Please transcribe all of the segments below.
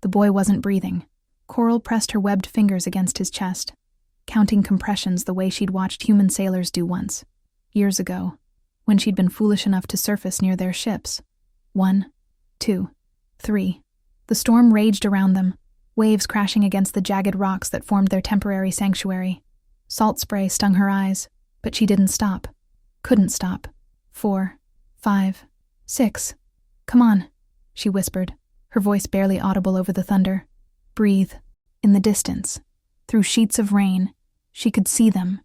The boy wasn't breathing. Coral pressed her webbed fingers against his chest, counting compressions the way she'd watched human sailors do once, years ago, when she'd been foolish enough to surface near their ships. 1, 2, 3. The storm raged around them, waves crashing against the jagged rocks that formed their temporary sanctuary. Salt spray stung her eyes, but she didn't stop. Couldn't stop. 4, 5, 6. Come on, she whispered, her voice barely audible over the thunder. Breathe. In the distance, through sheets of rain, she could see them.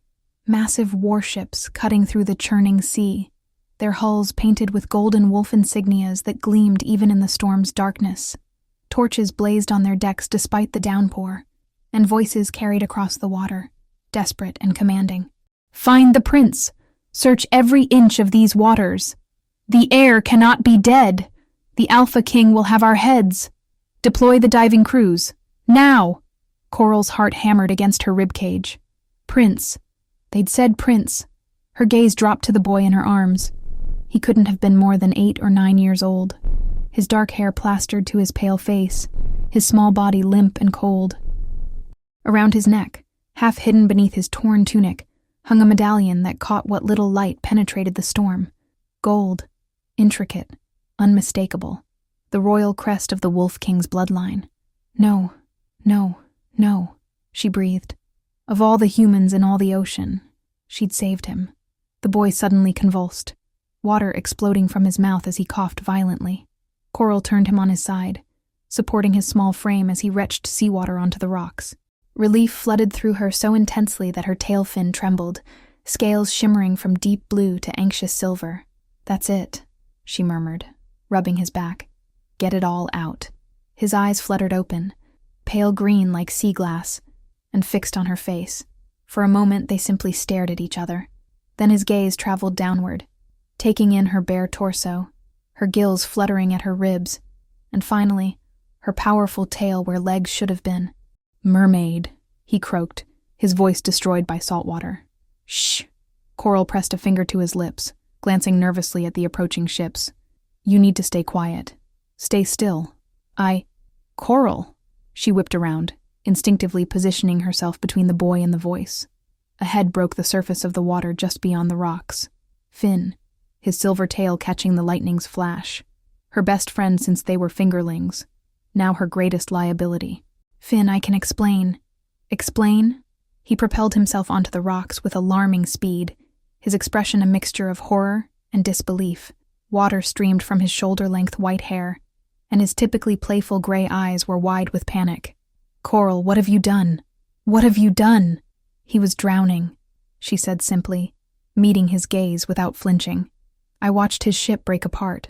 Massive warships cutting through the churning sea, their hulls painted with golden wolf insignias that gleamed even in the storm's darkness. Torches blazed on their decks despite the downpour, and voices carried across the water, desperate and commanding. Find the prince! Search every inch of these waters! The air cannot be dead! The Alpha King will have our heads! Deploy the diving crews! Now! Coral's heart hammered against her ribcage. Prince. They'd said prince. Her gaze dropped to the boy in her arms. He couldn't have been more than 8 or 9 years old. His dark hair plastered to his pale face, his small body limp and cold. Around his neck, half hidden beneath his torn tunic, hung a medallion that caught what little light penetrated the storm. Gold, intricate, unmistakable. The royal crest of the Wolf King's bloodline. No, no, no, she breathed. Of all the humans in all the ocean, she'd saved him. The boy suddenly convulsed, water exploding from his mouth as he coughed violently. Coral turned him on his side, supporting his small frame as he retched seawater onto the rocks. Relief flooded through her so intensely that her tail fin trembled, scales shimmering from deep blue to anxious silver. That's it, she murmured, rubbing his back. Get it all out. His eyes fluttered open, pale green like sea glass, and fixed on her face. For a moment they simply stared at each other. Then his gaze traveled downward, taking in her bare torso, her gills fluttering at her ribs, and finally, her powerful tail where legs should have been. Mermaid, he croaked, his voice destroyed by salt water. Shh. Coral pressed a finger to his lips, glancing nervously at the approaching ships. You need to stay quiet. Stay still. Coral. She whipped around, instinctively positioning herself between the boy and the voice. A head broke the surface of the water just beyond the rocks. Finn, his silver tail catching the lightning's flash. Her best friend since they were fingerlings, now her greatest liability. Finn, I can explain. Explain? He propelled himself onto the rocks with alarming speed, his expression a mixture of horror and disbelief. Water streamed from his shoulder-length white hair, and his typically playful gray eyes were wide with panic. Coral, what have you done? What have you done? He was drowning, she said simply, meeting his gaze without flinching. I watched his ship break apart.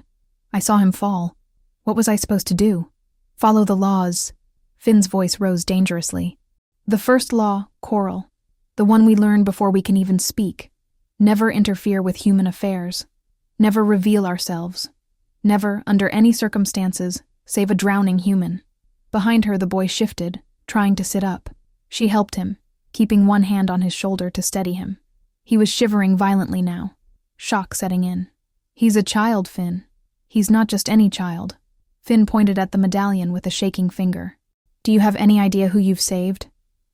I saw him fall. What was I supposed to do? Follow the laws. Finn's voice rose dangerously. The first law, Coral. The one we learn before we can even speak. Never interfere with human affairs. Never reveal ourselves. Never, under any circumstances, save a drowning human. Behind her, the boy shifted, trying to sit up. She helped him, keeping one hand on his shoulder to steady him. He was shivering violently now, shock setting in. He's a child, Finn. He's not just any child. Finn pointed at the medallion with a shaking finger. Do you have any idea who you've saved?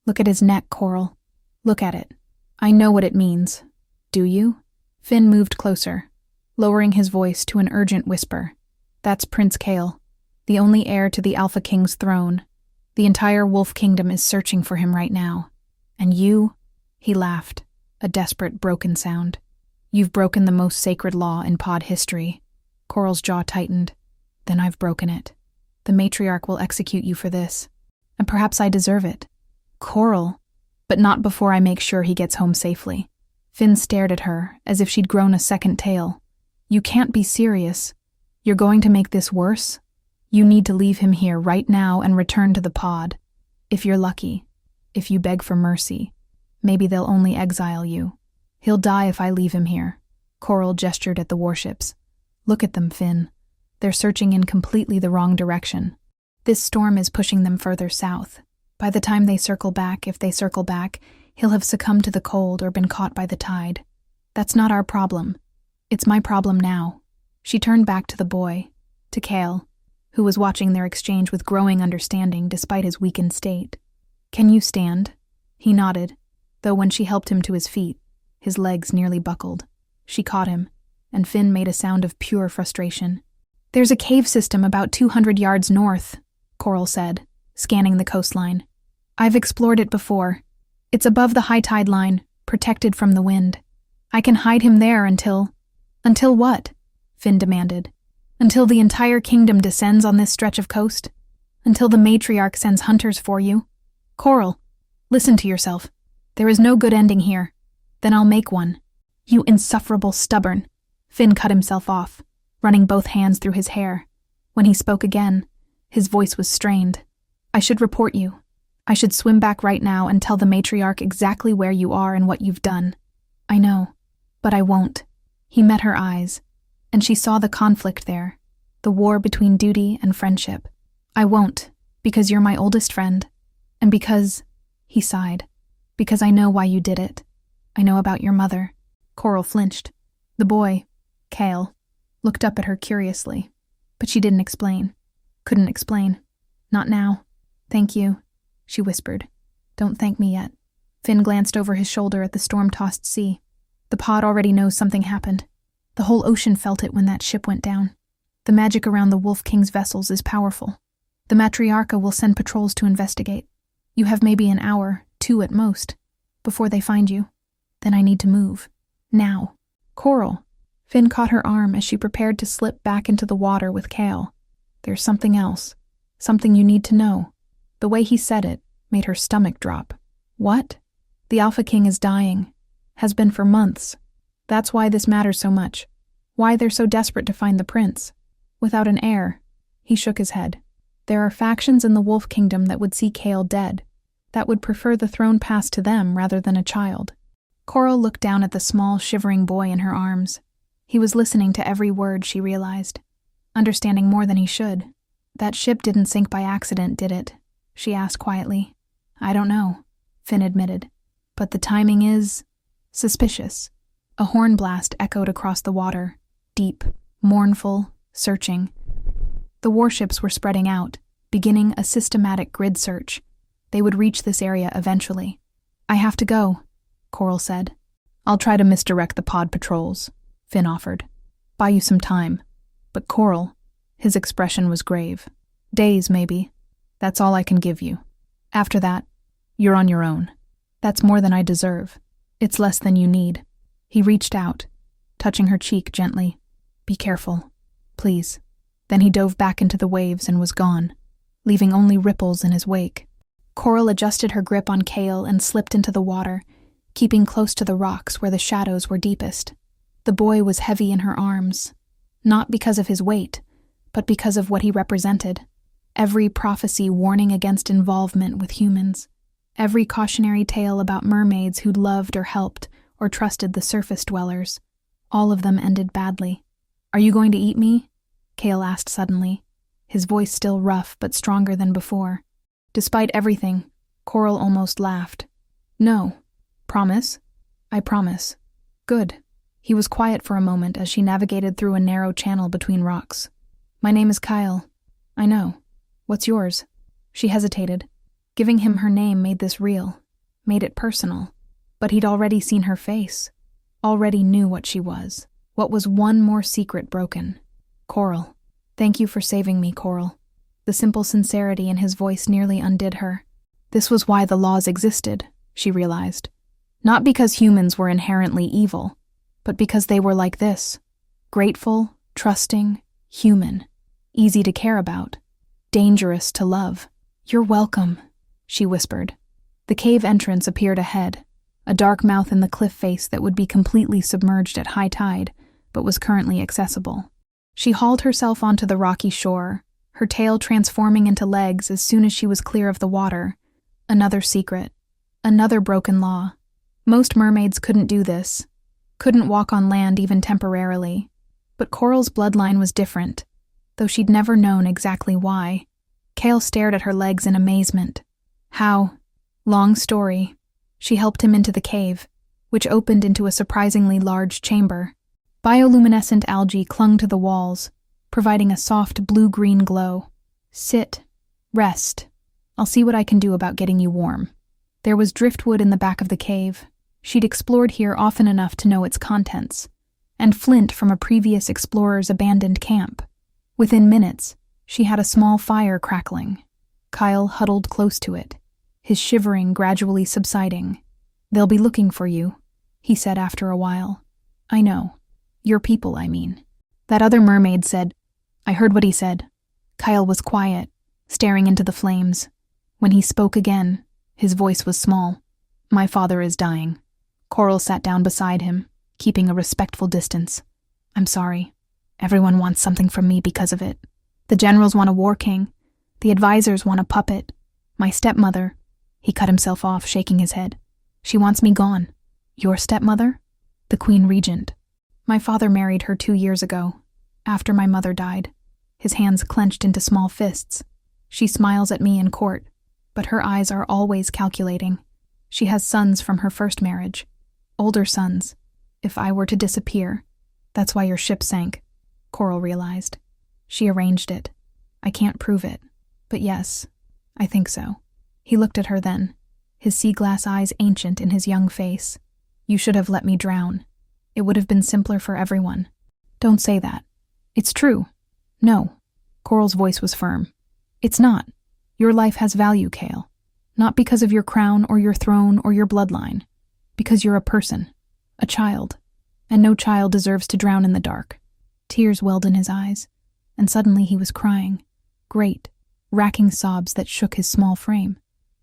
Look at his neck, Coral. Look at it. I know what it means. Do you? Finn moved closer, lowering his voice to an urgent whisper. That's Prince Kale, the only heir to the Alpha King's throne. The entire Wolf Kingdom is searching for him right now. And you? He laughed, a desperate, broken sound. You've broken the most sacred law in pod history. Coral's jaw tightened. Then I've broken it. The matriarch will execute you for this. And perhaps I deserve it. Coral. But not before I make sure he gets home safely. Finn stared at her, as if she'd grown a second tail. You can't be serious. You're going to make this worse? You need to leave him here right now and return to the pod. If you're lucky. If you beg for mercy. Maybe they'll only exile you. He'll die if I leave him here. Coral gestured at the warships. Look at them, Finn. They're searching in completely the wrong direction. This storm is pushing them further south. By the time they circle back, if they circle back, he'll have succumbed to the cold or been caught by the tide. That's not our problem. It's my problem now. She turned back to the boy, to Kale. who was watching their exchange with growing understanding despite his weakened state. "Can you stand?" He nodded, though when she helped him to his feet, his legs nearly buckled. She caught him, and Finn made a sound of pure frustration. "There's a cave system about 200 yards north," Coral said, scanning the coastline. "I've explored it before. It's above the high tide line, protected from the wind. I can hide him there until..." "Until what?" Finn demanded. "Until the entire kingdom descends on this stretch of coast? Until the matriarch sends hunters for you? Coral, listen to yourself. There is no good ending here. Then I'll make one." "You insufferable stubborn." Finn cut himself off, running both hands through his hair. When he spoke again, his voice was strained. "I should report you. I should swim back right now and tell the matriarch exactly where you are and what you've done. I know, but I won't." He met her eyes, and she saw the conflict there, the war between duty and friendship. "I won't, because you're my oldest friend, and because," he sighed, "because I know why you did it. I know about your mother." Coral flinched. The boy, Cale, looked up at her curiously, but she didn't explain. Couldn't explain. "Not now. Thank you," she whispered. "Don't thank me yet." Finn glanced over his shoulder at the storm-tossed sea. The pod already knows something happened. The whole ocean felt it when that ship went down. The magic around the Wolf King's vessels is powerful. The matriarcha will send patrols to investigate. You have maybe an hour, 2 at most, before they find you. Then I need to move. Now. "Coral." Finn caught her arm as she prepared to slip back into the water with Cale. "There's something else. Something you need to know." The way he said it made her stomach drop. "What?" "The Alpha King is dying. Has been for months. That's why this matters so much. Why they're so desperate to find the prince. Without an heir." He shook his head. "There are factions in the Wolf Kingdom that would see Cale dead, that would prefer the throne passed to them rather than a child." Coral looked down at the small, shivering boy in her arms. He was listening to every word, she realized, understanding more than he should. "That ship didn't sink by accident, did it?" she asked quietly. "I don't know," Finn admitted. "But the timing is suspicious." A horn blast echoed across the water, deep, mournful, searching. The warships were spreading out, beginning a systematic grid search. They would reach this area eventually. "I have to go," Coral said. "I'll try to misdirect the pod patrols," Finn offered. "Buy you some time." "But Coral," his expression was grave. "Days, maybe. That's all I can give you. After that, you're on your own. That's more than I deserve. It's less than you need." He reached out, touching her cheek gently. "Be careful, please." Then he dove back into the waves and was gone, leaving only ripples in his wake. Coral adjusted her grip on Cale and slipped into the water, keeping close to the rocks where the shadows were deepest. The boy was heavy in her arms, not because of his weight, but because of what he represented. Every prophecy warning against involvement with humans. Every cautionary tale about mermaids who'd loved or helped or trusted the surface dwellers. All of them ended badly. "Are you going to eat me?" Cale asked suddenly, his voice still rough but stronger than before. Despite everything, Coral almost laughed. "No. Promise?" "I promise." "Good." He was quiet for a moment as she navigated through a narrow channel between rocks. "My name is Kyle." "I know. What's yours?" She hesitated. Giving him her name made this real, made it personal. But he'd already seen her face, already knew what she was. What was one more secret broken? "Coral. Thank you for saving me, Coral." The simple sincerity in his voice nearly undid her. This was why the laws existed, she realized. Not because humans were inherently evil, but because they were like this. Grateful, trusting, human. Easy to care about. Dangerous to love. "You're welcome," she whispered. The cave entrance appeared ahead, a dark mouth in the cliff face that would be completely submerged at high tide, but was currently accessible. She hauled herself onto the rocky shore, her tail transforming into legs as soon as she was clear of the water. Another secret. Another broken law. Most mermaids couldn't do this, couldn't walk on land even temporarily. But Coral's bloodline was different, though she'd never known exactly why. Cale stared at her legs in amazement. How? Long story. She helped him into the cave, which opened into a surprisingly large chamber. Bioluminescent algae clung to the walls, providing a soft blue-green glow. "Sit. Rest. I'll see what I can do about getting you warm." There was driftwood in the back of the cave. She'd explored here often enough to know its contents, and flint from a previous explorer's abandoned camp. Within minutes, she had a small fire crackling. Kyle huddled close to it, his shivering gradually subsiding. "They'll be looking for you," he said after a while. "I know. Your people, I mean." That other mermaid said, "I heard what he said." Kyle was quiet, staring into the flames. When he spoke again, his voice was small. "My father is dying." Coral sat down beside him, keeping a respectful distance. "I'm sorry. Everyone wants something from me because of it. The generals want a war king. The advisors want a puppet. My stepmother—" He cut himself off, shaking his head. "She wants me gone." "Your stepmother?" "The Queen Regent. My father married her 2 years ago, after my mother died." His hands clenched into small fists. "She smiles at me in court, but her eyes are always calculating. She has sons from her first marriage. Older sons. If I were to disappear, that's why your ship sank," Coral realized. "She arranged it. I can't prove it, but yes, I think so." He looked at her then, his sea-glass eyes ancient in his young face. "You should have let me drown. It would have been simpler for everyone." "Don't say that. It's true." "No." Coral's voice was firm. "It's not. Your life has value, Kale. Not because of your crown or your throne or your bloodline. Because you're a person. A child. And no child deserves to drown in the dark." Tears welled in his eyes, and suddenly he was crying. Great, racking sobs that shook his small frame.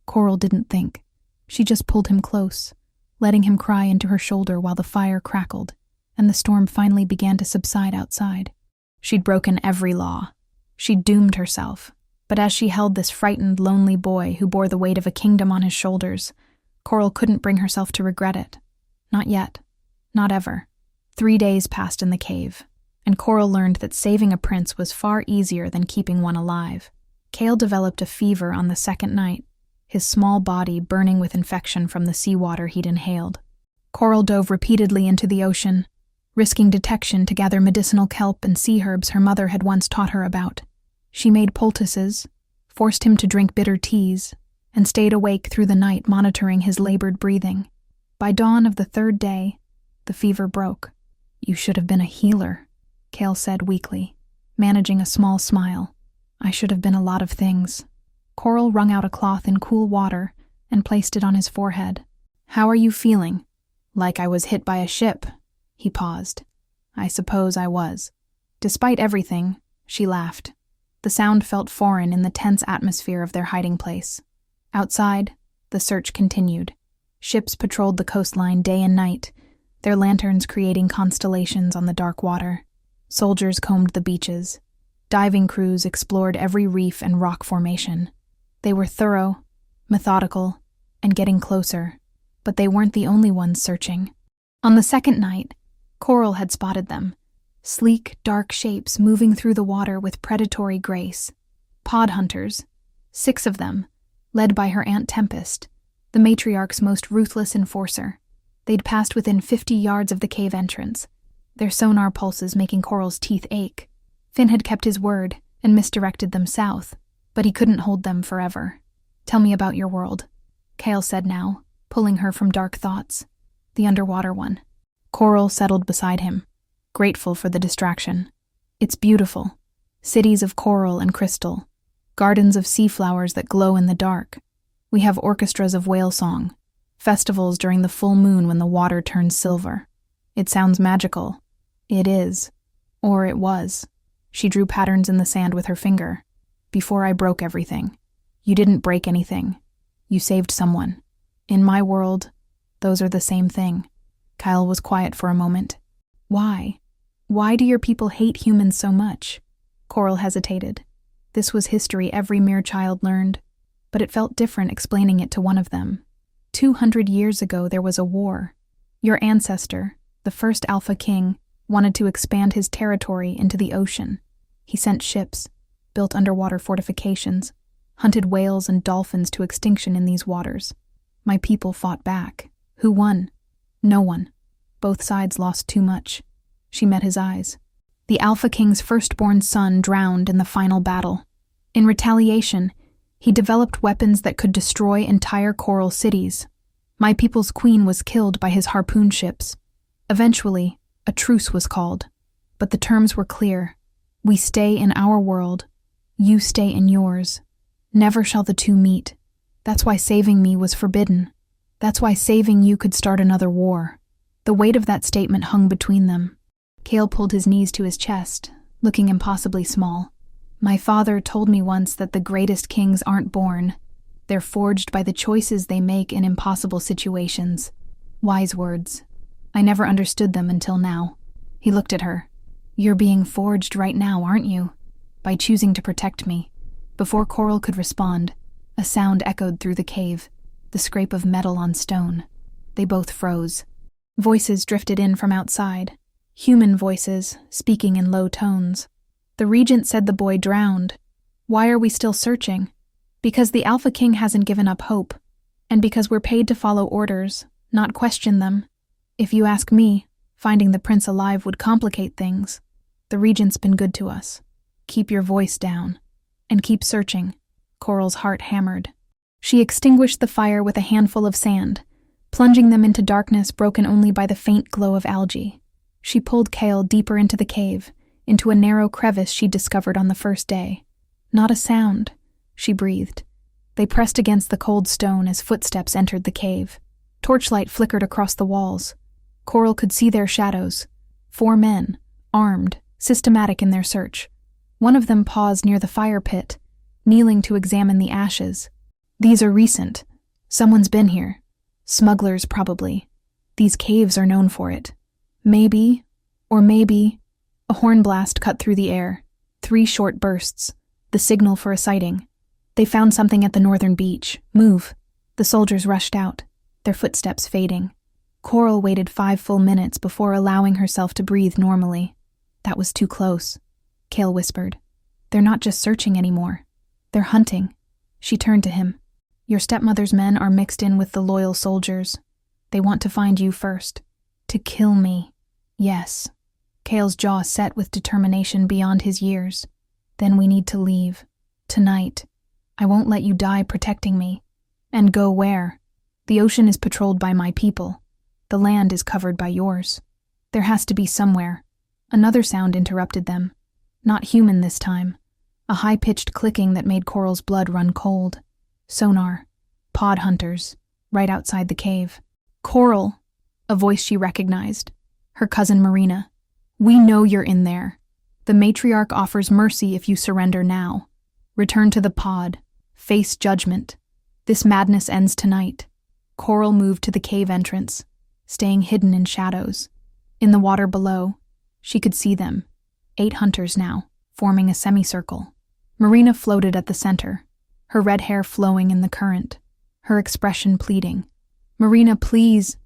Coral didn't think. She just pulled him close, letting him cry into her shoulder while the fire crackled, and the storm finally began to subside outside. She'd broken every law. She'd doomed herself. But as she held this frightened, lonely boy who bore the weight of a kingdom on his shoulders, Coral couldn't bring herself to regret it. Not yet. Not ever. 3 days passed in the cave, and Coral learned that saving a prince was far easier than keeping one alive. Kale developed a fever on the second night, his small body burning with infection from the seawater he'd inhaled. Coral dove repeatedly into the ocean, risking detection to gather medicinal kelp and sea herbs her mother had once taught her about. She made poultices, forced him to drink bitter teas, and stayed awake through the night monitoring his labored breathing. By dawn of the 3rd day, the fever broke. "You should have been a healer," Kale said weakly, managing a small smile. "I should have been a lot of things." Coral wrung out a cloth in cool water and placed it on his forehead. "How are you feeling?" "Like I was hit by a ship." He paused. "I suppose I was." "Despite everything," she laughed. The sound felt foreign in the tense atmosphere of their hiding place. Outside, the search continued. Ships patrolled the coastline day and night, their lanterns creating constellations on the dark water. Soldiers combed the beaches. Diving crews explored every reef and rock formation. They were thorough, methodical, and getting closer, but they weren't the only ones searching. On the second night, Coral had spotted them. Sleek, dark shapes moving through the water with predatory grace. Pod hunters, 6 of them, led by her Aunt Tempest, the matriarch's most ruthless enforcer. They'd passed within 50 yards of the cave entrance, their sonar pulses making Coral's teeth ache. Finn had kept his word and misdirected them south, but he couldn't hold them forever. "Tell me about your world," Kale said now, pulling her from dark thoughts. "The underwater one." Coral settled beside him, grateful for the distraction. "It's beautiful. Cities of coral and crystal. Gardens of sea flowers that glow in the dark. We have orchestras of whale song. Festivals during the full moon when the water turns silver. It sounds magical. It is. Or it was." She drew patterns in the sand with her finger. "Before I broke everything. You didn't break anything. You saved someone. In my world, those are the same thing." Kyle was quiet for a moment. "Why? Why do your people hate humans so much?" Coral hesitated. This was history every mere child learned, but it felt different explaining it to one of them. 200 years ago there was a war. Your ancestor, the first Alpha King, wanted to expand his territory into the ocean. He sent ships, built underwater fortifications, hunted whales and dolphins to extinction in these waters. My people fought back. Who won? No one. Both sides lost too much. She met his eyes. The Alpha King's firstborn son drowned in the final battle. In retaliation, he developed weapons that could destroy entire coral cities. My people's queen was killed by his harpoon ships. Eventually, a truce was called, but the terms were clear. We stay in our world. You stay in yours. Never shall the two meet. That's why saving me was forbidden. That's why saving you could start another war. The weight of that statement hung between them. Cale pulled his knees to his chest, looking impossibly small. My father told me once that the greatest kings aren't born. They're forged by the choices they make in impossible situations. Wise words. I never understood them until now. He looked at her. You're being forged right now, aren't you? By choosing to protect me. Before Coral could respond, a sound echoed through the cave, the scrape of metal on stone. They both froze. Voices drifted in from outside. Human voices, speaking in low tones. The regent said the boy drowned. Why are we still searching? Because the Alpha King hasn't given up hope, and because we're paid to follow orders, not question them. If you ask me, finding the prince alive would complicate things. The regent's been good to us. Keep your voice down. And keep searching. Coral's heart hammered. She extinguished the fire with a handful of sand, plunging them into darkness broken only by the faint glow of algae. She pulled Cale deeper into the cave, into a narrow crevice she'd discovered on the first day. Not a sound, she breathed. They pressed against the cold stone as footsteps entered the cave. Torchlight flickered across the walls. Coral could see their shadows. 4 men, armed, systematic in their search. One of them paused near the fire pit, kneeling to examine the ashes. These are recent. Someone's been here. Smugglers, probably. These caves are known for it. Maybe, a horn blast cut through the air. 3 short bursts, the signal for a sighting. They found something at the northern beach. Move. The soldiers rushed out, their footsteps fading. Coral waited 5 full minutes before allowing herself to breathe normally. That was too close. Cale whispered. They're not just searching anymore. They're hunting. She turned to him. Your stepmother's men are mixed in with the loyal soldiers. They want to find you first. To kill me. Yes. Cale's jaw set with determination beyond his years. Then we need to leave. Tonight. I won't let you die protecting me. And go where? The ocean is patrolled by my people. The land is covered by yours. There has to be somewhere. Another sound interrupted them. Not human this time. A high-pitched clicking that made Coral's blood run cold. Sonar. Pod hunters. Right outside the cave. Coral. A voice she recognized. Her cousin Marina. We know you're in there. The matriarch offers mercy if you surrender now. Return to the pod. Face judgment. This madness ends tonight. Coral moved to the cave entrance, staying hidden in shadows. In the water below, she could see them. 8 hunters now, forming a semicircle. Marina floated at the center, her red hair flowing in the current, her expression pleading. Marina, please,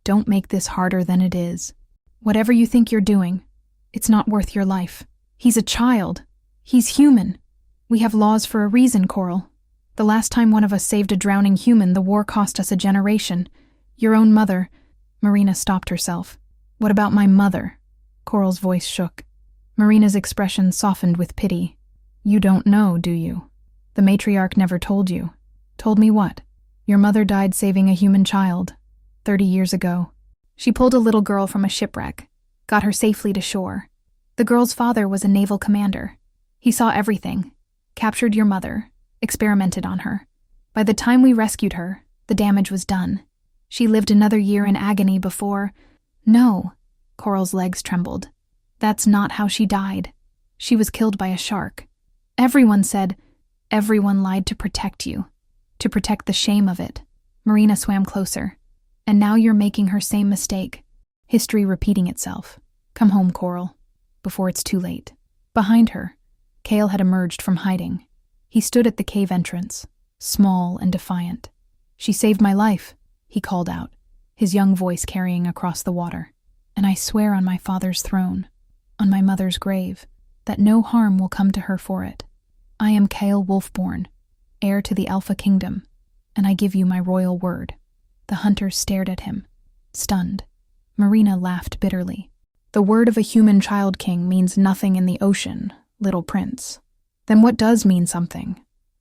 don't make this harder than it is. Whatever you think you're doing, it's not worth your life. He's a child. He's human. We have laws for a reason, Coral. The last time one of us saved a drowning human, the war cost us a generation. Your own mother. Marina stopped herself. What about my mother? Coral's voice shook. Marina's expression softened with pity. You don't know, do you? The matriarch never told you. Told me what? Your mother died saving a human child. 30 years ago. She pulled a little girl from a shipwreck, got her safely to shore. The girl's father was a naval commander. He saw everything, captured your mother, experimented on her. By the time we rescued her, the damage was done. She lived another year in agony before... No, Coral's legs trembled. That's not how she died. She was killed by a shark. Everyone said, everyone lied to protect you, to protect the shame of it. Marina swam closer. And now you're making her same mistake. History repeating itself. Come home, Coral, before it's too late. Behind her, Cale had emerged from hiding. He stood at the cave entrance, small and defiant. She saved my life, he called out, his young voice carrying across the water. And I swear on my father's throne, on my mother's grave, that no harm will come to her for it. I am Cale Wolfborn, heir to the Alpha Kingdom, and I give you my royal word. The hunters stared at him, stunned. Marina laughed bitterly. The word of a human child king means nothing in the ocean, little prince. Then what does mean something?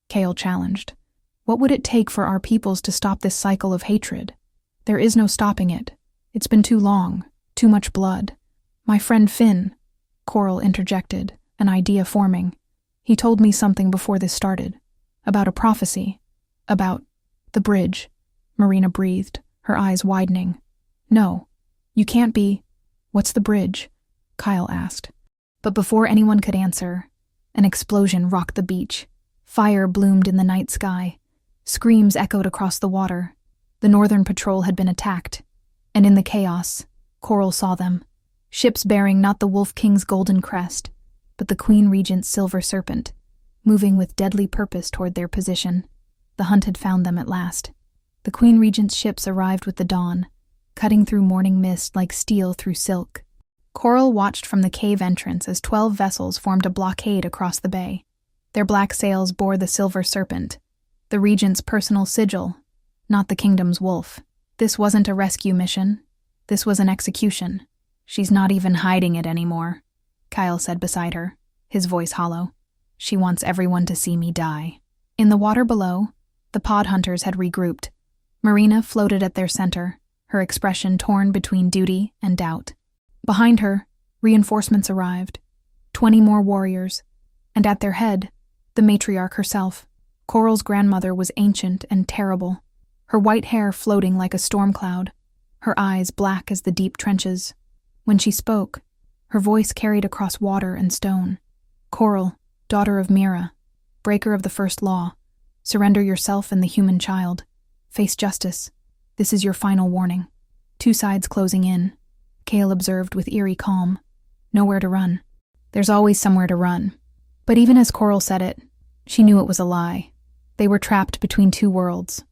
Kale challenged. What would it take for our peoples to stop this cycle of hatred? There is no stopping it. It's been too long, too much blood. My friend Finn, Coral interjected, an idea forming. He told me something before this started. About a prophecy. About the bridge. Marina breathed, her eyes widening. No, you can't be. What's the bridge? Kyle asked. But before anyone could answer, an explosion rocked the beach. Fire bloomed in the night sky. Screams echoed across the water. The Northern Patrol had been attacked, and in the chaos, Coral saw them. Ships bearing not the Wolf King's golden crest, but the Queen Regent's silver serpent, moving with deadly purpose toward their position. The hunt had found them at last. The Queen Regent's ships arrived with the dawn, cutting through morning mist like steel through silk. Coral watched from the cave entrance as 12 vessels formed a blockade across the bay. Their black sails bore the silver serpent, the Regent's personal sigil, not the kingdom's wolf. This wasn't a rescue mission. This was an execution. She's not even hiding it anymore, Kyle said beside her, his voice hollow. She wants everyone to see me die. In the water below, the pod hunters had regrouped. Marina floated at their center, her expression torn between duty and doubt. Behind her, reinforcements arrived, 20 more warriors, and at their head, the matriarch herself. Coral's grandmother was ancient and terrible, her white hair floating like a storm cloud, her eyes black as the deep trenches. When she spoke, her voice carried across water and stone. Coral, daughter of Mira, breaker of the first law, surrender yourself and the human child. Face justice. This is your final warning. 2 sides closing in. Kale observed with eerie calm. Nowhere to run. There's always somewhere to run. But even as Coral said it, she knew it was a lie. They were trapped between 2 worlds,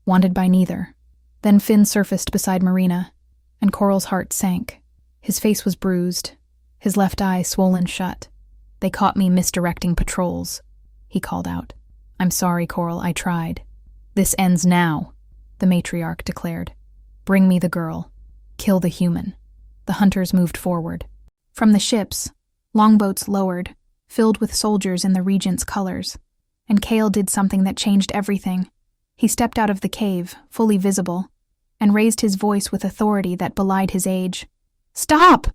wanted by neither. Then Finn surfaced beside Marina, and Coral's heart sank. His face was bruised, his left eye swollen shut. They caught me misdirecting patrols, he called out. I'm sorry, Coral, I tried. This ends now, the matriarch declared. Bring me the girl. Kill the human. The hunters moved forward. From the ships, longboats lowered, filled with soldiers in the Regent's colors. And Kale did something that changed everything. He stepped out of the cave, fully visible, and raised his voice with authority that belied his age. Stop!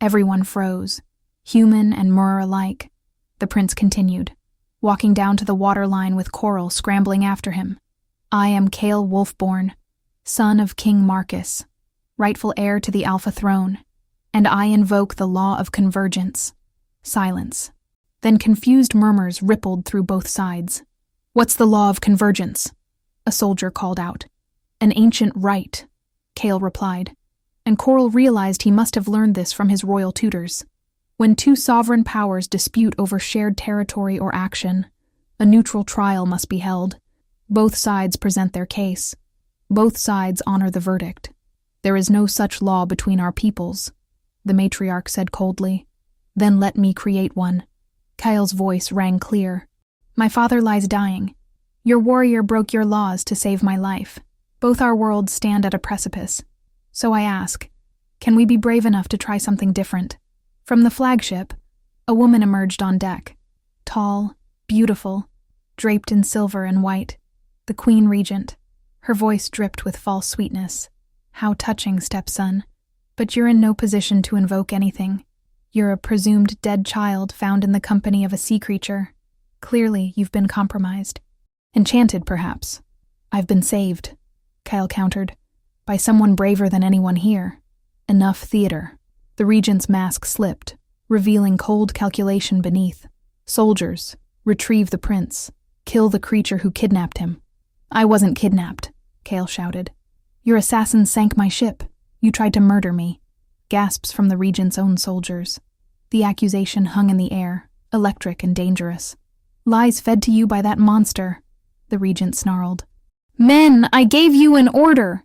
Everyone froze, human and Mur alike. The prince continued, walking down to the waterline with Coral scrambling after him. I am Kale Wolfborn, son of King Marcus, rightful heir to the Alpha throne, and I invoke the law of convergence. Silence. Then confused murmurs rippled through both sides. What's the law of convergence? A soldier called out. An ancient rite, Kale replied, and Coral realized he must have learned this from his royal tutors. When 2 sovereign powers dispute over shared territory or action, a neutral trial must be held. Both sides present their case. Both sides honor the verdict. There is no such law between our peoples, the matriarch said coldly. Then let me create one. Kyle's voice rang clear. My father lies dying. Your warrior broke your laws to save my life. Both our worlds stand at a precipice. So I ask, can we be brave enough to try something different? From the flagship, a woman emerged on deck. Tall, beautiful, draped in silver and white. The Queen Regent. Her voice dripped with false sweetness. How touching, stepson. But you're in no position to invoke anything. You're a presumed dead child found in the company of a sea creature. Clearly, you've been compromised. Enchanted, perhaps. I've been saved, Kyle countered, by someone braver than anyone here. Enough theater. The Regent's mask slipped, revealing cold calculation beneath. Soldiers, retrieve the prince. Kill the creature who kidnapped him. I wasn't kidnapped, Kale shouted. Your assassin sank my ship. You tried to murder me. Gasps from the Regent's own soldiers. The accusation hung in the air, electric and dangerous. Lies fed to you by that monster, the Regent snarled. Men, I gave you an order.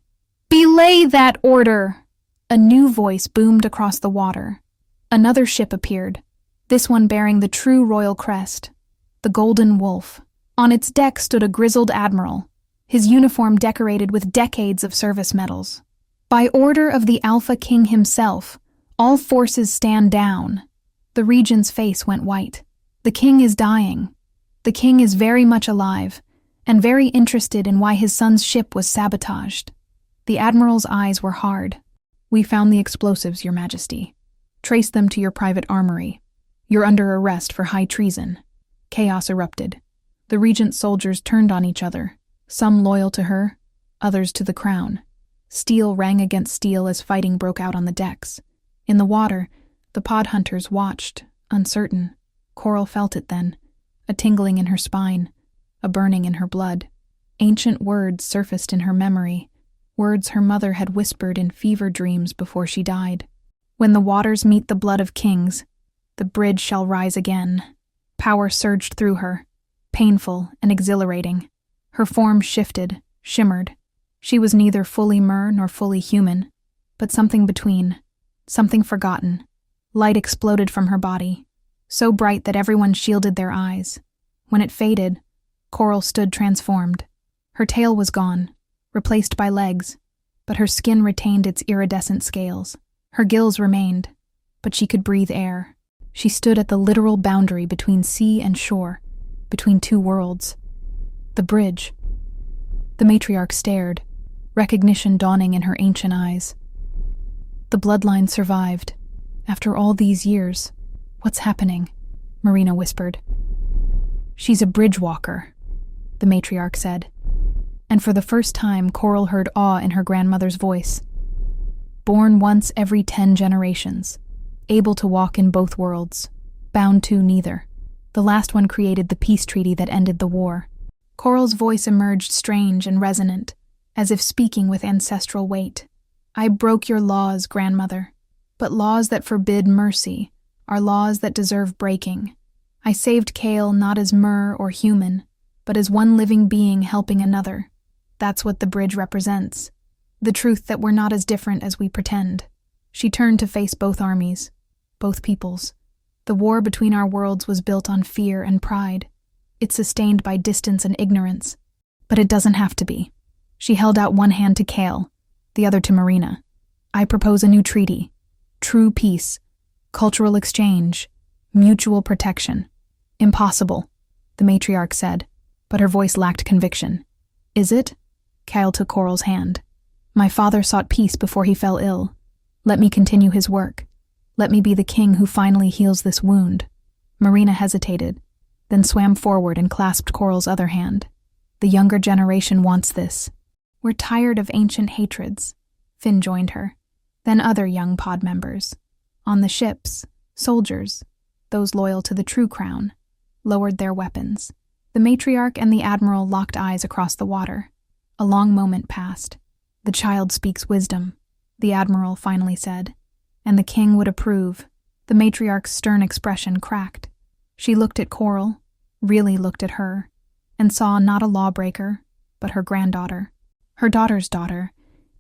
Belay that order! A new voice boomed across the water. Another ship appeared, this one bearing the true royal crest, the Golden Wolf. On its deck stood a grizzled admiral, his uniform decorated with decades of service medals. By order of the Alpha King himself, All forces stand down. The regent's face went white. The king is dying. The king is very much alive, and very interested in why his son's ship was sabotaged. The admiral's eyes were hard. We found the explosives, Your Majesty. Trace them to your private armory. You're under arrest for high treason. Chaos erupted. The regent's soldiers turned on each other, some loyal to her, others to the crown. Steel rang against steel as fighting broke out on the decks. In the water, the pod hunters watched, uncertain. Coral felt it then, a tingling in her spine, a burning in her blood. Ancient words surfaced in her memory, words her mother had whispered in fever dreams before she died. When the waters meet the blood of kings, the bridge shall rise again. Power surged through her, painful and exhilarating. Her form shifted, shimmered. She was neither fully mer nor fully human, but something between, something forgotten. Light exploded from her body, so bright that everyone shielded their eyes. When it faded, Coral stood transformed. Her tail was gone, replaced by legs, but her skin retained its iridescent scales. Her gills remained, but she could breathe air. She stood at the literal boundary between sea and shore, between two worlds. The bridge. The matriarch stared, recognition dawning in her ancient eyes. The bloodline survived. After all these years, what's happening? Marina whispered. She's a bridge walker, the matriarch said. And for the first time, Coral heard awe in her grandmother's voice. Born once every 10 generations, able to walk in both worlds, bound to neither. The last one created the peace treaty that ended the war. Coral's voice emerged strange and resonant, as if speaking with ancestral weight. I broke your laws, grandmother, but laws that forbid mercy are laws that deserve breaking. I saved Kale not as mer or human, but as one living being helping another. That's what the bridge represents. The truth that we're not as different as we pretend. She turned to face both armies, both peoples. The war between our worlds was built on fear and pride. It's sustained by distance and ignorance. But it doesn't have to be. She held out one hand to Kale, the other to Marina. I propose a new treaty. True peace, cultural exchange, mutual protection. Impossible, the matriarch said, but her voice lacked conviction. Is it? Kyle took Coral's hand. My father sought peace before he fell ill. Let me continue his work. Let me be the king who finally heals this wound. Marina hesitated, then swam forward and clasped Coral's other hand. The younger generation wants this. We're tired of ancient hatreds. Finn joined her. Then other young pod members. On the ships, soldiers, those loyal to the true crown, lowered their weapons. The matriarch and the admiral locked eyes across the water. A long moment passed. The child speaks wisdom, the admiral finally said, and the king would approve. The matriarch's stern expression cracked. She looked at Coral, really looked at her, and saw not a lawbreaker, but her granddaughter. Her daughter's daughter,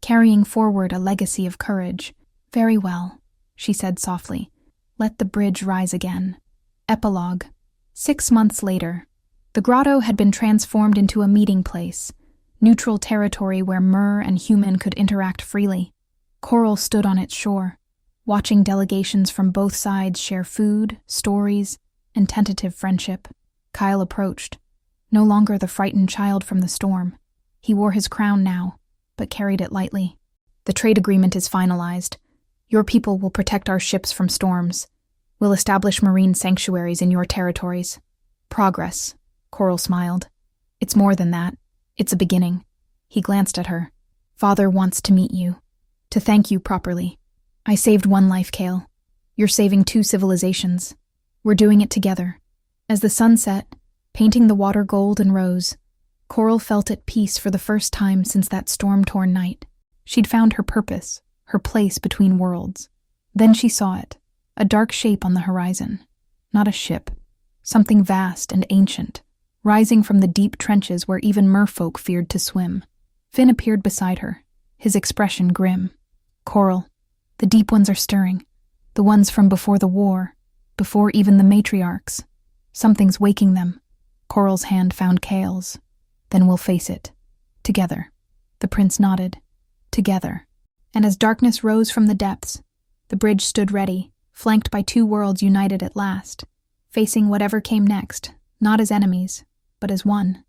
carrying forward a legacy of courage. Very well, she said softly. Let the bridge rise again. Epilogue. 6 months later, the grotto had been transformed into a meeting place, neutral territory where mer and human could interact freely. Coral stood on its shore, watching delegations from both sides share food, stories, and tentative friendship. Kyle approached, no longer the frightened child from the storm. He wore his crown now, but carried it lightly. The trade agreement is finalized. Your people will protect our ships from storms. We'll establish marine sanctuaries in your territories. Progress, Coral smiled. It's more than that. It's a beginning. He glanced at her. Father wants to meet you, to thank you properly. I saved one life, Kale. You're saving 2 civilizations. We're doing it together. As the sun set, painting the water gold and rose, Coral felt at peace for the first time since that storm-torn night. She'd found her purpose, her place between worlds. Then she saw it, a dark shape on the horizon. Not a ship, something vast and ancient, rising from the deep trenches where even merfolk feared to swim. Finn appeared beside her, his expression grim. Coral, the deep ones are stirring, the ones from before the war, before even the matriarchs. Something's waking them. Coral's hand found Kale's. Then we'll face it. Together. The prince nodded. Together. And as darkness rose from the depths, The bridge stood ready, flanked by two worlds united at last, facing whatever came next, not as enemies, but as one.